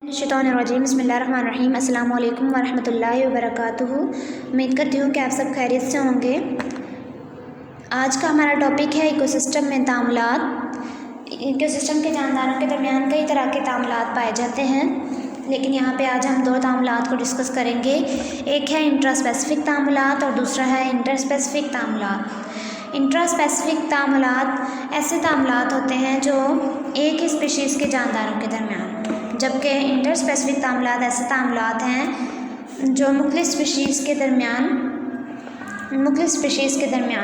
शैतानिर्रजीम बिस्मिल्लाहिर्रहमानिर्रहीम अस्सलाम वालेकुम वरहमतुल्लाहि वबरकातुहू। उम्मीद करती हूँ कि आप सब खैरियत से होंगे। आज का हमारा टॉपिक है इकोसिस्टम में तामुलात। इकोसिस्टम के जानदारों के दरमियान कई तरह के तामुलात पाए जाते हैं, लेकिन यहाँ पे आज हम दो तामुलात को डिस्कस करेंगे। एक है इंट्रास्पेसिफिक तामुलात और दूसरा है इंटरस्पेसिफिक तामुलात। इंट्रास्पेसिफिक तामुलात ऐसे तामुलात होते हैं जो एक ही स्पीशीज़ के जानदारों के दरमियान, जबकि इंटरस्पेसिफिक तामुलात ऐसे तामुलात हैं जो मुख्तलिफ स्पीशीज़ के दरमियान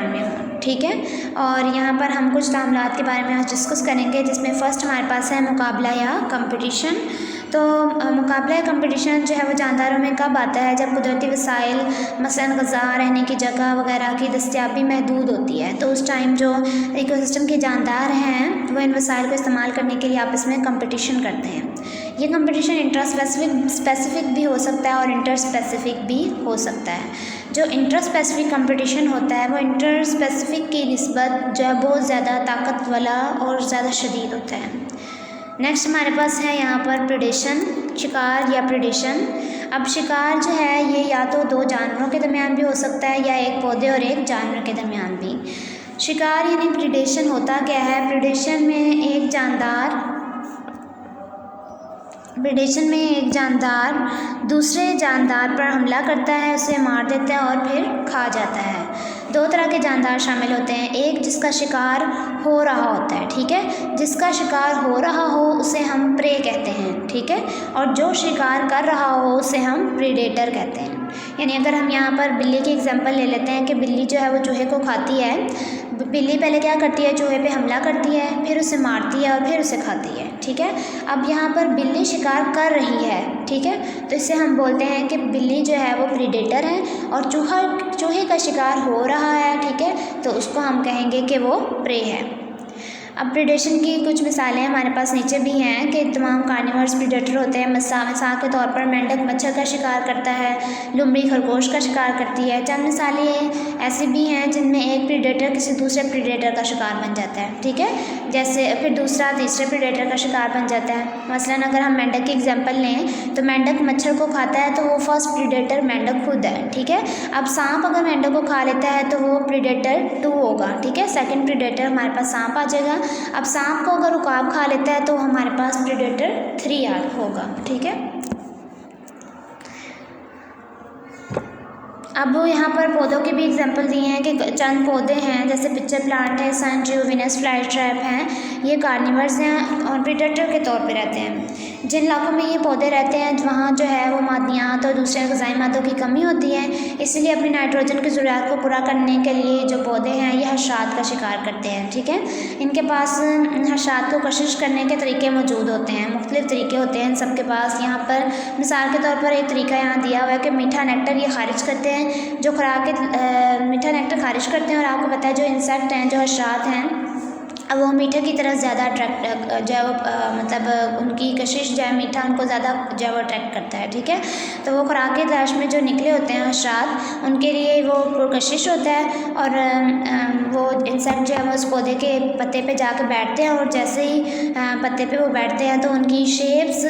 में हों। ठीक है, और यहाँ पर हम कुछ तामुलात के बारे में आज डिस्कस करेंगे, जिसमें फ़र्स्ट हमारे पास है मुकाबला या कंपटीशन। तो मुकाबला या कंपटीशन जो है वो जानदारों में कब आता है? जब कुदरती वसाइल मसलन ग़िज़ा, रहने की जगह वगैरह की दस्तयाबी महदूद होती है, तो उस टाइम जो इकोसिस्टम के जानदार हैं वो इन वसाइल को इस्तेमाल करने के लिए आपस में कंपटीशन करते हैं। ये कंपटीशन इंट्रास्पेसिफिक भी हो सकता है और इंटरस्पेसिफिक भी हो सकता है। जो इंट्रास्पेसिफिक कंपटीशन होता है वो इंटरस्पेसिफिक की निस्बत जो है बहुत ज़्यादा ताकत वाला और ज़्यादा शदीद होता है। नेक्स्ट हमारे पास है यहाँ पर प्रेडेशन, शिकार या प्रेडेशन। अब शिकार जो है ये या तो दो जानवरों के दरमियान भी हो सकता है या एक पौधे और एक जानवर के दरमियान भी। शिकार यानी प्रेडेशन होता क्या है? प्रेडेशन में एक जानदार दूसरे जानदार पर हमला करता है, उसे मार देता है और फिर खा जाता है। दो तरह के जानदार शामिल होते हैं, एक जिसका शिकार हो रहा होता है, ठीक है, जिसका शिकार हो रहा हो उसे हम प्रे कहते हैं, ठीक है, और जो शिकार कर रहा हो उसे हम प्रीडेटर कहते हैं। यानी अगर हम यहाँ पर बिल्ली की एग्जांपल ले लेते हैं कि बिल्ली जो है वो चूहे को खाती है। बिल्ली पहले क्या करती है? चूहे पे हमला करती है, फिर उसे मारती है और फिर उसे खाती है, ठीक है। अब यहाँ पर बिल्ली शिकार कर रही है, ठीक है, तो इससे हम बोलते हैं कि बिल्ली जो है वो प्रीडेटर है और चूहे का शिकार हो रहा है, ठीक है, तो उसको हम कहेंगे कि वो प्रे है। अब प्रीडेशन की कुछ मिसालें हमारे पास नीचे भी हैं कि तमाम कार्निवर्स प्रीडेटर होते हैं। मिसाल के तौर पर मेंढक मच्छर का शिकार करता है, लुमड़ी खरगोश का शिकार करती है। चंद मिसालें ऐसी भी हैं जिनमें एक प्रीडेटर किसी दूसरे प्रीडेटर का शिकार बन जाता है, ठीक है, जैसे फिर दूसरा तीसरे प्रीडेटर का शिकार बन जाता है। मसलन अगर हम मेंढक की एग्जाम्पल लें तो मेंढक मच्छर को खाता है तो वो फर्स्ट प्रीडेटर मेंढक खुद है, ठीक है। अब सांप अगर मेंढक को खा लेता है तो वो प्रीडेटर 2 होगा, ठीक है, सेकंड प्रीडेटर हमारे पास सांप आ जाएगा। अब सांप को अगर उकाब खा लेता है तो हमारे पास प्रीडेटर 3 होगा, ठीक है। अब यहाँ पर पौधों के भी एग्जांपल दिए हैं कि चंद पौधे हैं जैसे पिक्चर प्लांट है, सनड्यू, वीनस फ्लाई ट्रैप हैं, ये कार्निवर्स हैं और प्रीडेटर के तौर पे रहते हैं। जिन इलाकों में ये पौधे रहते हैं वहाँ जो है वो मादनियात और दूसरे ग़िज़ाई मादों की कमी होती है, इसलिए अपनी नाइट्रोजन की ज़रूरत को पूरा करने के लिए जो पौधे हैं ये हशरात का शिकार करते हैं, ठीक है। इनके पास हशरात को कशिश करने के तरीके मौजूद होते हैं, मुख्तलिफ़ तरीके होते हैं इन सब के पास। यहाँ पर मिसाल के तौर पर एक तरीका यहाँ दिया हुआ है कि मीठा नेक्टर ये खारिज करते हैं, जो खुराक मीठा नेक्टर खारिज करते हैं, और आपको पता है जो इंसेक्ट हैं, जो हशरात हैं, अब वो मीठे की तरफ ज़्यादा अट्रैक्ट जो है वो मतलब उनकी कशिश जो है मीठा उनको ज़्यादा जो है वो अट्रैक्ट करता है, ठीक है। तो वो खुराक की तलाश में जो निकले होते हैं हशरात, उनके लिए वो पुरकशिश होता है और वो इंसेक्ट जो है वो उस पौधे के पत्ते पे जाकर बैठते हैं, और जैसे ही पत्ते पे वो बैठते हैं तो उनकी शेप्स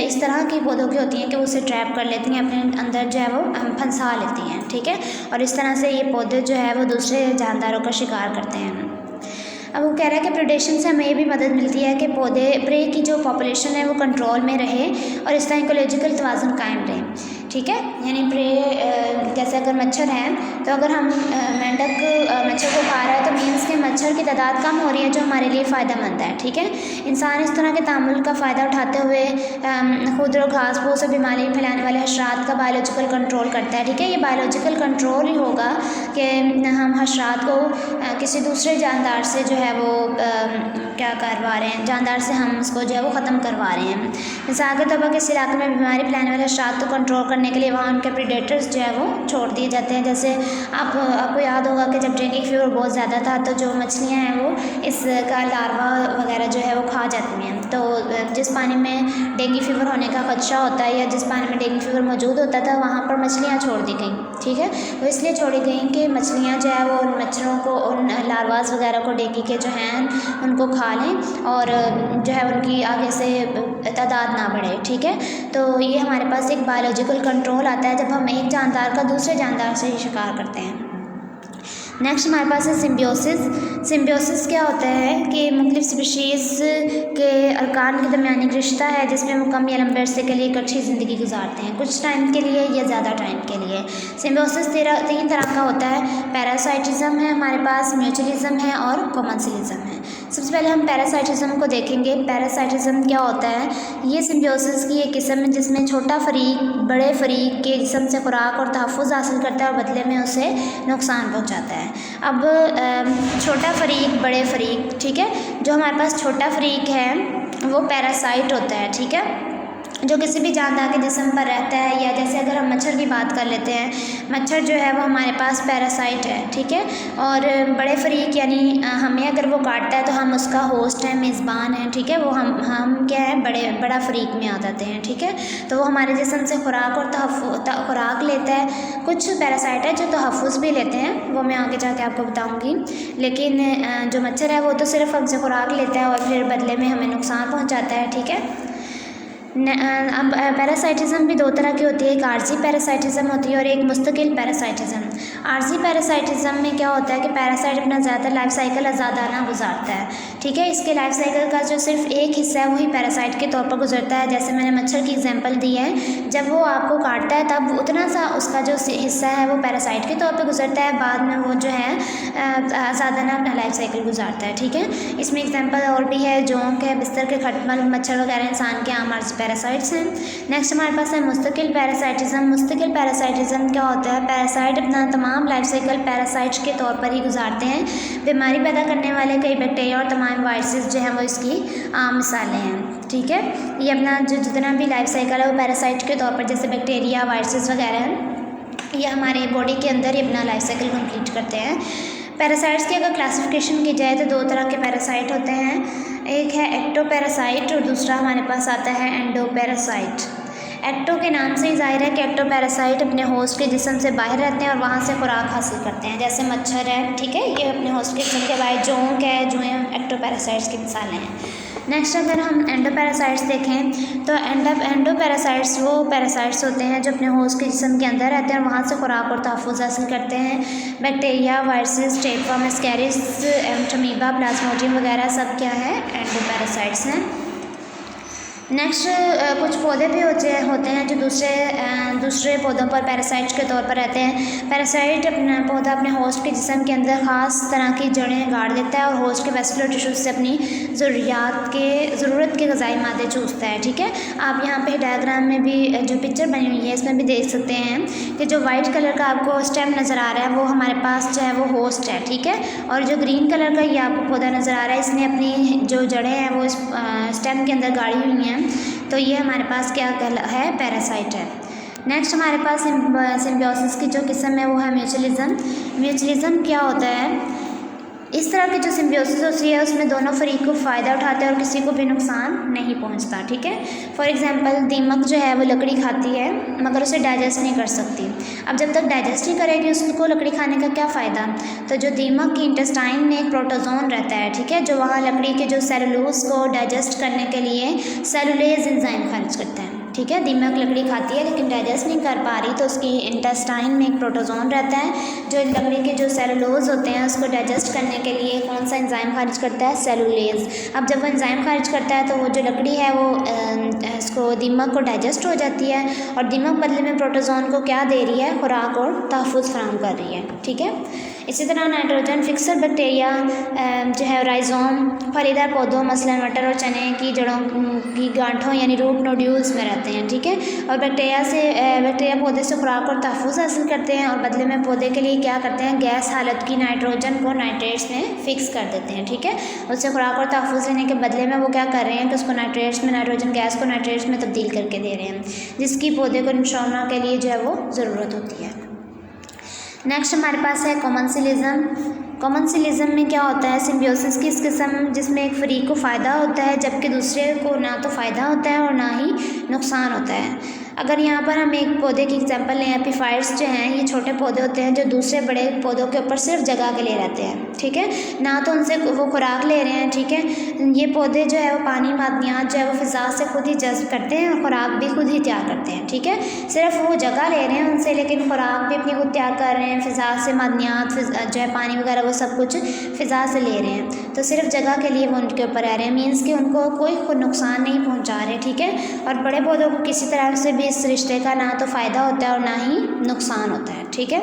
इस तरह की पौधों की होती हैं कि वो उसे ट्रैप कर लेती हैं, अपने अंदर जो है वो फंसा लेती हैं, ठीक है, और इस तरह से ये पौधे जो है वो दूसरे जानदारों का शिकार करते हैं। अब वो कह रहा है कि प्रेडेशन से हमें ये भी मदद मिलती है कि पौधे प्रे की जो पॉपुलेशन है वो कंट्रोल में रहे और इस तरह इकोलॉजिकल तवाज़ुन कायम रहे, ठीक है। यानी प्रे जैसे अगर मच्छर हैं तो अगर हम मेंढक मच्छर को खा रहा है तो मीन्स के मच्छर की तादाद कम हो रही है, जो हमारे लिए फ़ायदेमंद है, ठीक है। इंसान इस तरह के तामुल का फ़ायदा उठाते हुए खुदरो घास फूस और बीमारी फैलाने वाले हशरात का बायोलॉजिकल कंट्रोल करता है, ठीक है। ये बायोलॉजिकल कंट्रोल ही होगा कि हम हशरात को किसी दूसरे जानदार से जो है वो क्या करवा रहे हैं, जानदार से हम उसको जो है वो ख़त्म करवा रहे हैं। मिसाल के तौर पर किसी इलाके में बीमारी फैलाने वाले हशरात को कंट्रोल करने के लिए वहाँ उनके प्रीडेटर्स जो है वो छोड़ दिए जाते हैं। जैसे आपको याद होगा कि जब डेंगू फीवर बहुत ज़्यादा था तो जो मछलियाँ हैं वो इसका लार्वा वगैरह जो है वो खा जाती हैं। तो जिस पानी में डेंगू फीवर होने का खदशा होता है या जिस पानी में डेंगू फीवर मौजूद होता था वहाँ पर मछलियाँ छोड़ दी गई, ठीक है। वो इसलिए छोड़ी गई कि मछलियाँ जो है वो उन मच्छरों को, उन लार्वास वगैरह को डेंगू के जो हैं उनको खा लें और जो है उनकी आगे से तादाद ना बढ़े, ठीक है। तो ये हमारे पास एक बायोलॉजिकल कंट्रोल आता है जब हम एक जानदार का दूसरे जानदार से ही शिकार करते हैं। नेक्स्ट हमारे पास है सिम्बियोसिस। सिम्बियोसिस क्या होता है कि मुख्तलिफ स्पीशीज़ के अरकान के दरमियानी रिश्ता है जिसमें वो कम या लंबे अरसे के लिए एक अच्छी ज़िंदगी गुजारते हैं, कुछ टाइम के लिए या ज़्यादा टाइम के लिए। सिम्बियोसिस 3 तरह का होता है। पैरासाइटिज्म है हमारे पास, म्यूचुअलिज्म है और कॉमन्सलिज्म है। सबसे पहले हम पैरासाइटिज्म को देखेंगे। पैरासाइटिज्म क्या होता है? ये सिम्बियोसिस की एक किस्म है जिसमें छोटा फरीक बड़े फरीक के जिस्म से खुराक और तहफ़्फ़ुज़ हासिल करता है और बदले में उसे नुकसान पहुँचाता है। अब छोटा फरीक बड़े फरीक, ठीक है, जो हमारे पास छोटा फरीक है वो पैरासाइट होता है, ठीक है, जो किसी भी जानदार के जिस्म पर रहता है। या जैसे अगर हम मच्छर की बात कर लेते हैं, मच्छर जो है वो हमारे पास पैरासाइट है, ठीक है। और बड़े फरीक यानी हमें अगर वो काटता है तो हम उसका होस्ट है, मेज़बान है, ठीक है, वो हम क्या है बड़ा फरीक में आ जाते हैं, ठीक है। तो वो हमारे जिस्म से खुराक और खुराक लेता है। कुछ पैरासाइट है जो तहफ़्फ़ुज़ भी लेते हैं, वो मैं आगे जाके आपको बताऊँगी। लेकिन जो मच्छर है वो तो सिर्फ हमसे खुराक लेता है और फिर बदले में हमें नुकसान पहुँचाता है, ठीक है। अब पैरासाइटिज्म भी 2 तरह की होती है, एक आर्जी पैरासाइटिज्म होती है और एक मुस्तकिल पैरासाइटिज्म। आर्जी पैरासाइटिज्म में क्या होता है कि पैरासाइट अपना ज़्यादातर लाइफ साइकिल आज़ादाना गुजारता है, ठीक है। इसके लाइफ साइकिल का जो सिर्फ एक हिस्सा है वही पैरासाइट के तौर पर गुजरता है। जैसे मैंने मच्छर की एग्जांपल दी है, जब वो आपको काटता है तब उतना सा उसका जो हिस्सा है वो पैरासाइट के तौर पर गुजरता है, बाद में वो जो है आज़ादाना अपना लाइफ साइकिल गुजारता है, ठीक है। इसमें एग्जाम्पल और भी है, जोंक है, बिस्तर के खटमल, मच्छर वगैरह इंसान के आम आर्जी पैरासाइट्स हैं। नेक्स्ट हमारे पास है मुस्तकिल पैरासाइटिज्म। मुस्तकिल पैरासाइटिज्म क्या होता है? पैरासाइट अपना तमाम लाइफ साइकिल पैरासाइट्स के तौर पर ही गुजारते हैं। बीमारी पैदा करने वाले कई बैक्टीरिया और तमाम वायरसेस जो हैं वो इसकी आम मिसालें हैं, ठीक है। ये अपना जो जितना भी लाइफ साइकिल है वो पैरासाइट के तौर पर, जैसे बैक्टीरिया वायरसेस वगैरह हैं, ये हमारे बॉडी के अंदर ही अपना लाइफ साइकिल कंप्लीट करते हैं। पैरासाइट्स की अगर क्लासिफिकेशन की जाए तो 2 तरह के पैरासाइट होते हैं, एक है एक्टोपैरासाइट और दूसरा हमारे पास आता है एंडोपैरासाइट। एक्टो के नाम से ही जाहिर है कि एक्टोपैरासाइट अपने होस्ट के जिस्म से बाहर रहते हैं और वहाँ से खुराक हासिल करते हैं, जैसे मच्छर है, ठीक है, ये अपने होस्ट के जिस्म के बाहर जोंक है, जो है एक्टोपैरासाइट्स की मिसालें हैं। नेक्स्ट अगर हम एंडोपैरासाइट्स देखें तो एंडोपैरासाइट्स वो पैरासाइट्स होते हैं जो अपने होस्ट के जिस्म के अंदर रहते हैं और वहाँ से खुराक और तहफ़्फ़ुज़ हासिल करते हैं। Bacteria, viruses, tapeworm, ascaris, entamoeba, plasmodium वगैरह सब क्या है? एंडोपैरासाइट्स हैं। नेक्स्ट कुछ पौधे भी होते हैं जो दूसरे पौधों पर पैरासाइट के तौर पर रहते हैं। पैरासाइट अपना पौधा अपने होस्ट के जिस्म के अंदर ख़ास तरह की जड़ें गाड़ देता है और होस्ट के वेस्कुलर टिश्यूज से अपनी ज़रूरत के ग़िज़ाई मादे चूसता है, ठीक है। आप यहाँ पे डायग्राम में भी जो पिक्चर बनी हुई है इसमें भी देख सकते हैं कि जो वाइट कलर का आपको स्टेम नज़र आ रहा है वो हमारे पास जो है वो होस्ट है, ठीक है। और जो ग्रीन कलर का ये आपको पौधा नज़र आ रहा है इसने अपनी जो जड़ें हैं वो स्टेम के अंदर गाड़ी हुई हैं, तो ये हमारे पास क्या है? पैरासाइट है। नेक्स्ट हमारे पास सिम्बियोसिस की जो किस्म है वो है म्यूचुअलिज्म। म्यूचुअलिज्म क्या होता है? इस तरह की जो सिम्बियोसिस होती है उसमें दोनों फरीक को फ़ायदा उठाते हैं और किसी को भी नुकसान नहीं पहुंचता, ठीक है। फॉर एग्जांपल दीमक जो है वो लकड़ी खाती है मगर उसे डाइजेस्ट नहीं कर सकती। अब जब तक डाइजेस्ट नहीं करेगी उसको लकड़ी खाने का क्या फ़ायदा? तो जो दीमक की इंटेस्टाइन में एक प्रोटोजोन रहता है, ठीक है, जो वहाँ लकड़ी के जो सेलुलोज को डाइजेस्ट करने के लिए सेलुलेज एंजाइम खारिज करता है, ठीक है। दीमक लकड़ी खाती है लेकिन डाइजेस्ट नहीं कर पा रही तो उसकी इंटेस्टाइन में एक प्रोटोजोन रहता है जो लकड़ी के जो सेलुलोज होते हैं उसको डाइजेस्ट करने के लिए कौन सा एंजाइम खारिज करता है? सेलुलेज। अब जब वो एंजाइम खारिज करता है तो वो जो लकड़ी है वो इसको दीमक को डाइजेस्ट हो जाती है और दीमक बदले में प्रोटोजोन को क्या दे रही है? खुराक और तहफ़्फ़ुज़ फराहम कर रही है, ठीक है। इसी तरह नाइट्रोजन फिक्सर बैक्टीरिया जो है राइजोम फलीदार पौधों मसलन मटर और चने की जड़ों की गांठों यानी रूट नोड्यूल्स में रहते हैं, ठीक है। और बैक्टीरिया पौधे से खुराक और तहफ़्फ़ुज़ हासिल करते हैं और बदले में पौधे के लिए क्या करते हैं? गैस हालत की नाइट्रोजन को नाइट्रेट्स में फिक्स कर देते हैं, ठीक है। उससे खुराक और तहफ़्फ़ुज़ लेने के बदले में वो क्या कर रहे हैं कि उसको नाइट्रोजन गैस को नाइट्रेट्स में तब्दील करके दे रहे हैं, जिसकी पौधे को निशाना के लिए जो है वो ज़रूरत होती है। नेक्स्ट हमारे पास है कॉमन्सलिज्म। कॉमन्सलिज्म में क्या होता है? सिम्बियोसिस की इस किस्म जिसमें एक फरीक को फ़ायदा होता है जबकि दूसरे को ना तो फ़ायदा होता है और ना ही नुकसान होता है। अगर यहाँ पर हम एक पौधे की एग्जांपल लें, एपीफाइट्स जो हैं ये छोटे पौधे होते हैं जो दूसरे बड़े पौधों के ऊपर सिर्फ जगह के लिए रहते हैं, ठीक है, ना तो उनसे वो खुराक ले रहे हैं, ठीक है। ये पौधे जो है वो पानी मादनियात जो है वो फ़िज़ा से खुद ही जज़्ब करते हैं और खुराक भी खुद ही तैयार करते हैं, ठीक है। सिर्फ वो जगह ले रहे हैं उनसे, लेकिन खुराक भी अपनी खुद तैयार कर रहे हैं, फ़िज़ा से मादनियात जो है पानी वगैरह वो सब कुछ फ़िज़ा से ले रहे हैं। तो सिर्फ जगह के लिए वो उनके ऊपर रह रहे हैं, मीन्स कि उनको कोई खुद नुकसान नहीं पहुँचा रहे, ठीक है। और बड़े पौधों को किसी तरह से भी इस रिश्ते का ना तो फ़ायदा होता है और ना ही नुकसान होता है, ठीक है।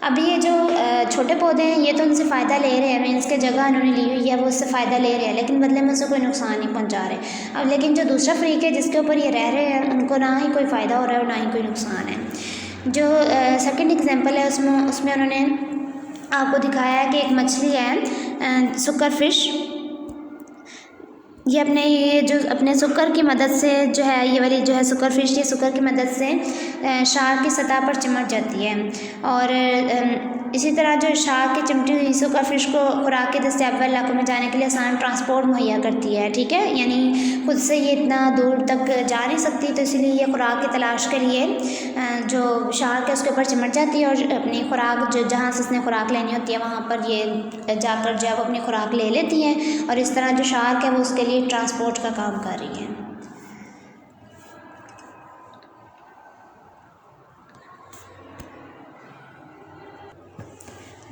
अब ये जो छोटे पौधे हैं ये तो उनसे फ़ायदा ले रहे हैं, मीन्स के जगह उन्होंने ली हुई है वो उससे फ़ायदा ले रहे हैं, लेकिन बदले में उसे कोई नुकसान नहीं पहुंचा रहे। अब लेकिन जो दूसरा फ्रीक है जिसके ऊपर ये रह रहे हैं उनको ना ही कोई फ़ायदा हो रहा है और ना ही कोई नुकसान है। जो सेकंड एग्जांपल है उसमें उन्होंने आपको दिखाया है कि एक मछली है सुकर फिश, ये अपने सुकर की मदद से जो है ये वाली जो है सुकर फिश ये सुकर की मदद से शार्क की सतह पर चिमट जाती है। और इसी तरह जो शार्क की चिमटी हुई सुकर फिश को खुराक के दस्तयाब इलाकों में जाने के लिए आसान ट्रांसपोर्ट मुहैया करती है, ठीक है। यानी खुद से ये इतना दूर तक जा नहीं सकती, तो इसलिए ये खुराक की तलाश के लिए जो शार्क है उसके ऊपर चिमट जाती है और अपनी खुराक जो जहाँ से उसने खुराक लेनी होती है वहाँ पर ये जाकर जो है वो अपनी खुराक ले लेती है, और इस तरह जो शार्क है वो उसके लिए ट्रांसपोर्ट का काम कर रही है।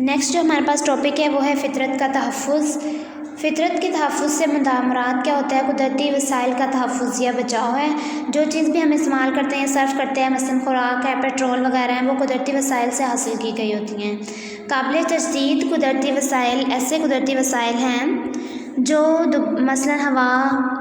नेक्स्ट जो हमारे पास टॉपिक है वो है फ़ितरत का तहफ़्फ़ुज़। फ़ितरत के तहफ़्फ़ुज़ से मुराद क्या होता है? कुदरती वसाइल का तहफ़्फ़ुज़ या बचाव है। जो चीज़ भी हम इस्तेमाल करते हैं, सर्व करते हैं, मसलन खुराक है, पेट्रोल वगैरह हैं, वो कुदरती वसाइल से हासिल की गई होती हैं। काबिल तजदीद कुदरती वसाइल ऐसे कुदरती वसाइल हैं जो मसलन हवा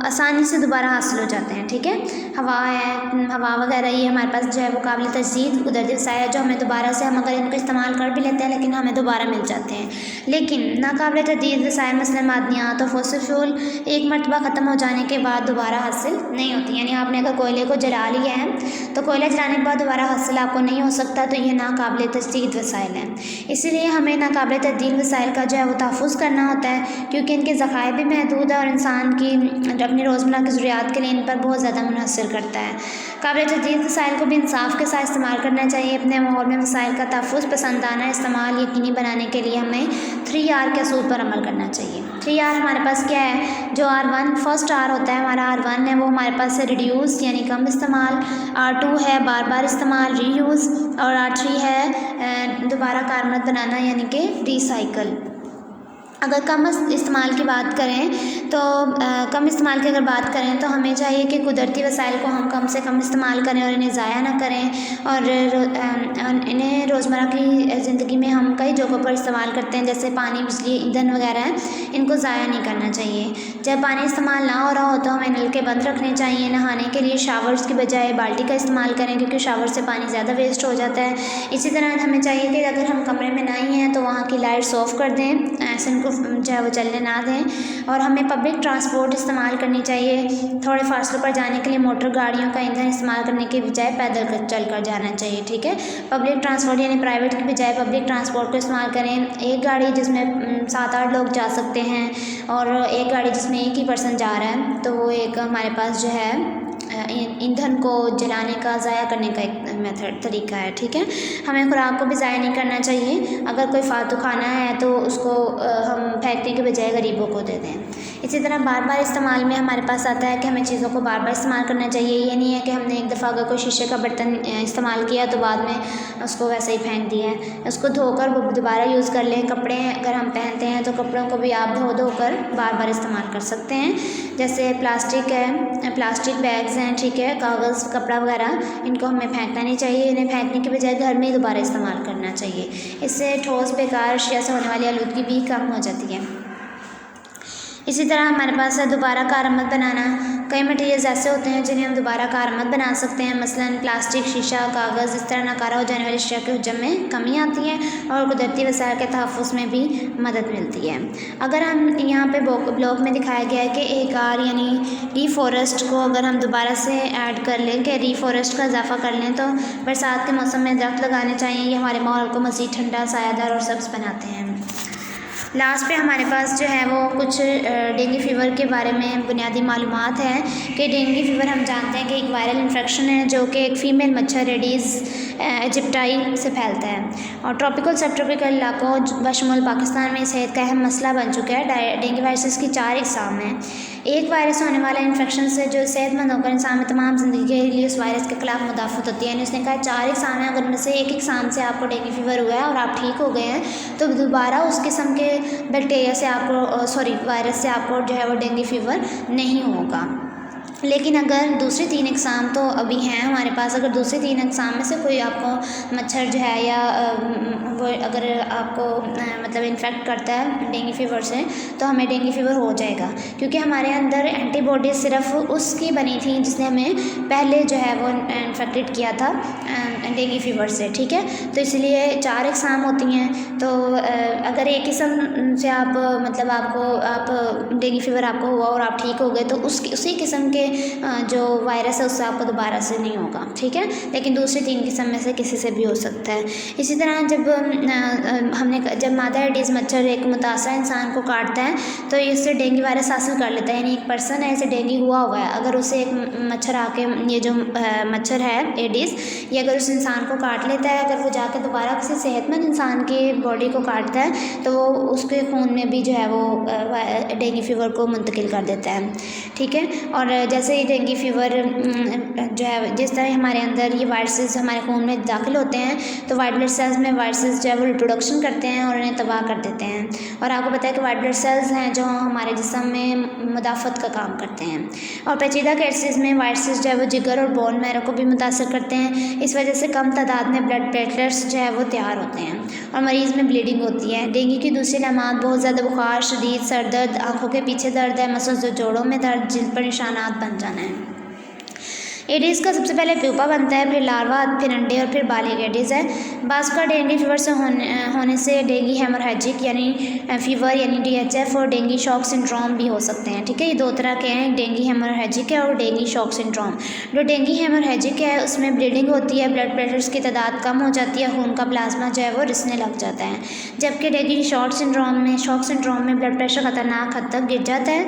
आसानी से दोबारा हासिल हो जाते हैं, ठीक है। हवा है, हवा वगैरह ये हमारे पास जो है वो काबिल तजदीद कुदरती वसाइल है जो हमें दोबारा से हम अगर इनको इस्तेमाल कर भी लेते हैं लेकिन हमें दोबारा मिल जाते हैं। लेकिन नाकाबिल तजदीद वसाइल मसलन मादनियात और फॉसिल फ्यूल एक मरतबा ख़त्म हो जाने के बाद दोबारा हासिल नहीं होती। यानी आपने अगर कोयले को जला लिया है तो कोयला जलाने के बाद दोबारा हासिल आपको नहीं हो सकता, तो ये नाकाबिल तजदीद वसाइल हैं। इसीलिए हमें नाकाबिल तजदीद वसाइल का जो है वो तहफ़्फ़ुज़ करना होता है, क्योंकि इनके ज़खायर भी महदूद है और इंसान की अपनी रोज़मर्रा की ज़रूरियात के लिए इन पर बहुत ज़्यादा मुनहसर करता है। काबिल तजदीद वसाइल को भी इंसाफ के साथ इस्तेमाल करना चाहिए। अपने माहौल में वसाइल का तहफ़्फ़ुज़ पसंदाना इस्तेमाल यकीनी बनाने के लिए हमें 3R के असूल पर अमल करना चाहिए। 3R हमारे पास क्या है? जो R1 फर्स्ट R होता है हमारा R1 है वो हमारे पास है रिड्यूस यानी कम इस्तेमाल, R2 है बार बार इस्तेमाल रीयूज़, और R3 है दोबारा कारगर बनाना यानी कि रिसाइकल। अगर कम इस्तेमाल की बात करें तो कम इस्तेमाल की अगर बात करें तो हमें चाहिए कि कुदरती वसाइल को हम कम से कम इस्तेमाल करें और इन्हें ज़ाया ना करें, और इन्हें रोज़मर्रा की ज़िंदगी में हम कई जगहों पर इस्तेमाल करते हैं जैसे पानी, बिजली, ईंधन वगैरह, इनको ज़ाया नहीं करना चाहिए। जब पानी इस्तेमाल ना हो रहा हो तो हमें नल के बंद रखने चाहिए। नहाने के लिए शावर्स की बजाय बाल्टी का इस्तेमाल करें क्योंकि शावर से पानी ज़्यादा वेस्ट हो जाता है। इसी तरह हमें चाहिए कि अगर हम कमरे में नहाई हैं तो वहाँ की लाइट्स ऑफ कर दें, ऐसे उनको जो है वो चलने ना दें। और हमें पब्लिक ट्रांसपोर्ट इस्तेमाल करनी चाहिए। थोड़े फासलों पर जाने के लिए मोटर गाड़ियों का ईंधन इस्तेमाल करने के बजाय पैदल चल कर जाना चाहिए, ठीक है। पब्लिक ट्रांसपोर्ट यानी प्राइवेट की बजाय पब्लिक ट्रांसपोर्ट को इस्तेमाल करें। एक गाड़ी जिसमें 7-8 लोग जा सकते हैं और एक गाड़ी जिसमें एक ही पर्सन जा रहा है, तो वो एक हमारे पास जो है ईंधन को जलाने का ज़ाया करने का एक तरीका है, ठीक है। हमें खुराक को भी ज़ाया नहीं करना चाहिए। अगर कोई फालतू खाना है तो उसको हम फेंकने के बजाय गरीबों को दे दें। इसी तरह बार बार इस्तेमाल में हमारे पास आता है कि हमें चीज़ों को बार बार इस्तेमाल करना चाहिए। ये नहीं है कि हमने एक दफ़ा अगर कोई शीशे का बर्तन इस्तेमाल किया तो बाद में उसको वैसे ही फेंक दिया है। उसको धोकर वो दोबारा यूज़ कर लें। कपड़े अगर हम पहनते हैं तो कपड़ों को भी आप धो कर बार बार इस्तेमाल कर सकते हैं। जैसे प्लास्टिक है, प्लास्टिक बैग्स हैं, ठीक है, कागज़, कपड़ा वगैरह, इनको हमें फेंकना नहीं चाहिए। इन्हें फेंकने के बजाय घर में ही दोबारा इस्तेमाल करना चाहिए। इससे ठोस बेकार अशिया से होने वाली आलूदगी भी कम हो जाती है। इसी तरह हमारे पास है दोबारा कारआमद बनाना। कई मटेरियल्स ऐसे होते हैं जिन्हें हम दोबारा कारआमद बना सकते हैं, मसलन प्लास्टिक, शीशा, कागज़। इस तरह नाकारा हो जाने वाली अशिया के हजम में कमी आती है और कुदरती वसाइल के तहफ़्फ़ुज़ में भी मदद मिलती है। अगर हम यहाँ पे ब्लॉक में दिखाया गया है कि एक आर यानी रीफॉरेस्ट को अगर हम दोबारा से ऐड कर लें, कि रीफॉरेस्ट का इजाफा कर लें, तो बरसात के मौसम में दरख्त लगाने चाहिए। ये हमारे माहौल को मज़ीद ठंडा, सायादार और सब्ज़ बनाते हैं। लास्ट पे हमारे पास जो है वो कुछ डेंगू फीवर के बारे में बुनियादी मालूमात है कि डेंगू फीवर हम जानते हैं कि एक वायरल इन्फेक्शन है जो कि एक फ़ीमेल मच्छर एडीज़ इजिप्टाई से फैलता है और ट्रॉपिकल सब ट्रॉपिकल इलाकों बशमूल पाकिस्तान में सेहत का अहम मसला बन चुका है। डेंगू वायरस की 4 इकसाम हैं। एक वायरस होने वाला इन्फेक्शन से जो सेहतमंद होकर इंसान में तमाम ज़िंदगी के लिए उस वायरस के खिलाफ मुदाफ़त होती है। यानी उसने कहा 4 इकसाम हैं, अगर उनमें से एक इकसाम से आपको डेंगू फीवर हुआ है और आप ठीक हो गए हैं तो दोबारा उस किस्म के बैक्टीरिया से आपको वायरस से आपको जो है वो डेंगू फीवर नहीं होगा। लेकिन अगर दूसरी 3 इकसाम तो अभी हैं हमारे पास, अगर दूसरी 3 इकसाम में से कोई आपको मच्छर जो है या वो अगर आपको मतलब इन्फेक्ट करता है डेंगू फीवर से तो हमें डेंगू फीवर हो जाएगा, क्योंकि हमारे अंदर एंटीबॉडी सिर्फ उसकी बनी थी जिसने हमें पहले जो है वो इन्फेक्टेड किया था डेंगू फीवर से। ठीक है, तो इसलिए 4 इकसाम होती हैं। तो अगर एक किस्म से आप मतलब आप डेंगू फीवर आपको हुआ और आप ठीक हो गए तो उसी किस्म के जो वायरस है उससे आपको दोबारा से नहीं होगा। ठीक है, लेकिन दूसरी 3 किस्म में से किसी से भी हो सकता है। इसी तरह जब मादा एडीज़ मच्छर एक मुतासरा इंसान को काटता है तो इससे डेंगू वायरस हासिल कर लेता है। यानी एक पर्सन है, इसे डेंगू हुआ है, अगर उसे एक मच्छर आके ये जो मच्छर है एडीज़ ये अगर उस इंसान को काट लेता है, अगर वो जाकर दोबारा किसी सेहतमंद इंसान की बॉडी को काटता है तो वो उसके खून में भी जो है वो डेंगू फीवर को मुंतकिल कर देता है। ठीक है, और जैसे ही डेंगू फीवर जो है जिस तरह हमारे अंदर ये वायरसेस हमारे खून में दाखिल होते हैं तो वाइट ब्लड सेल्स में वायरसेस जो है वो रिप्रोडक्शन करते हैं और उन्हें तबाह कर देते हैं। और आपको पता है कि वाइट ब्लड सेल्स हैं जो हमारे जिस्म में मुदाफ़त का काम करते हैं। और पेचीदा केसेस में वायरसेस जो है वो जिगर और बोन मैरो को भी मुतासर करते हैं। इस वजह से कम तादाद में ब्लड प्लेटलेट्स जो है वो तैयार होते हैं और मरीज़ में ब्लीडिंग होती है। डेंगू की दूसरी अलामत बहुत ज़्यादा बुखार, शदीद सर दर्द, आँखों के पीछे दर्द है, मसल्स जोड़ों में दर्द, जिन पर निशानात बन जाना है। एडीज़ का सबसे पहले प्यूपा बनता है, फिर लार्वा, फिर अंडे और फिर बालिग एडीज़ है। बाज़ का डेंगू फीवर से होने से डेंगू हेमोरेजिक यानी फीवर यानी DHF और डेंगू शॉक सिंड्रोम भी हो सकते हैं। ठीक है, ये 2 तरह के हैं, डेंगू हेमोरेजिक है और डेंगू शॉक सिंड्रोम। जो डेंगू हेमोरेजिक है उसमें ब्लीडिंग होती है, ब्लड प्लेटलेट्स की तादाद कम हो जाती है, खून का प्लाज्मा जो है वो रिसने लग जाता है। जबकि डेंगू शॉक सिंड्रोम में ब्लड प्रेशर ख़तरनाक हद तक गिर जाता है।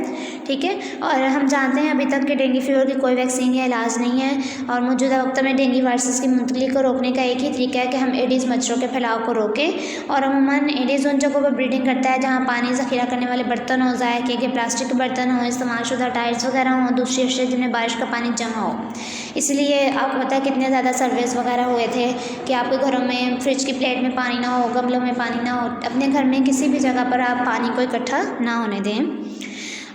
ठीक है, और हम जानते हैं अभी तक कि डेंगू फीवर की कोई वैक्सीन या इलाज नहीं है और मौजूदा वक्त में डेंगू वायरस की मुंतकिली को रोकने का एक ही तरीका है कि हम एडीज़ मच्छरों के फैलाव को रोकें। और अमूमन एडीज़ उन जगहों पर ब्रीडिंग करता है जहाँ पानी ज़ख़ीरा करने वाले बर्तन हो, ज़ाया किए गए प्लास्टिक के बर्तन हो, इस्तेमाल शुदा टायर्स वगैरह हों, दूसरी अशिया जिनमें बारिश का पानी जमा हो। इसलिए आपको पता है कितने ज़्यादा सर्वेस वगैरह हुए थे कि आपके घरों में फ्रिज की प्लेट में पानी ना हो, गमलों में पानी ना हो। अपने घर में किसी भी जगह पर आप पानी को इकट्ठा ना होने दें।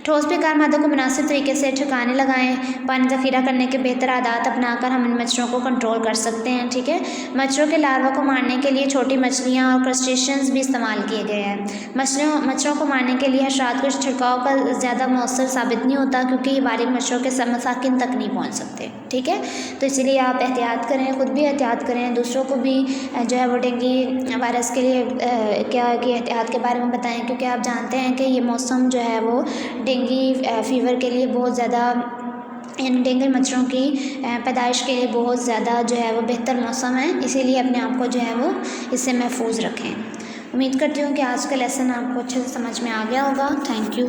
ठोस बेकार मादों को मुनासिब तरीके से ठिकाने लगाएं। पानी ज़ख़ीरा करने के बेहतर आदत अपनाकर हम इन मच्छरों को कंट्रोल कर सकते हैं। ठीक है, मच्छरों के लार्वा को मारने के लिए छोटी मछलियाँ और क्रस्टेशियंस भी इस्तेमाल किए गए हैं। मच्छरों को मारने के लिए हशरात को छिड़काव का ज़्यादा मौसर साबित नहीं होता क्योंकि ये बारीक मच्छरों के मसाकिन तक नहीं पहुँच सकते। ठीक है, तो इसीलिए आप एहतियात करें, ख़ुद भी एहतियात करें, दूसरों को भी जो है वो डेंगू वायरस के लिए क्या कि एहतियात के बारे में बताएं, क्योंकि आप जानते हैं कि ये मौसम जो है वो डेंगू फीवर के लिए बहुत ज़्यादा इन डेंगू मच्छरों की पैदाइश के लिए बहुत ज़्यादा जो है वो बेहतर मौसम है। इसीलिए अपने आप को जो है वो इससे महफूज रखें। उम्मीद करती हूँ कि आज का लेसन आपको अच्छे से समझ में आ गया होगा। Thank you.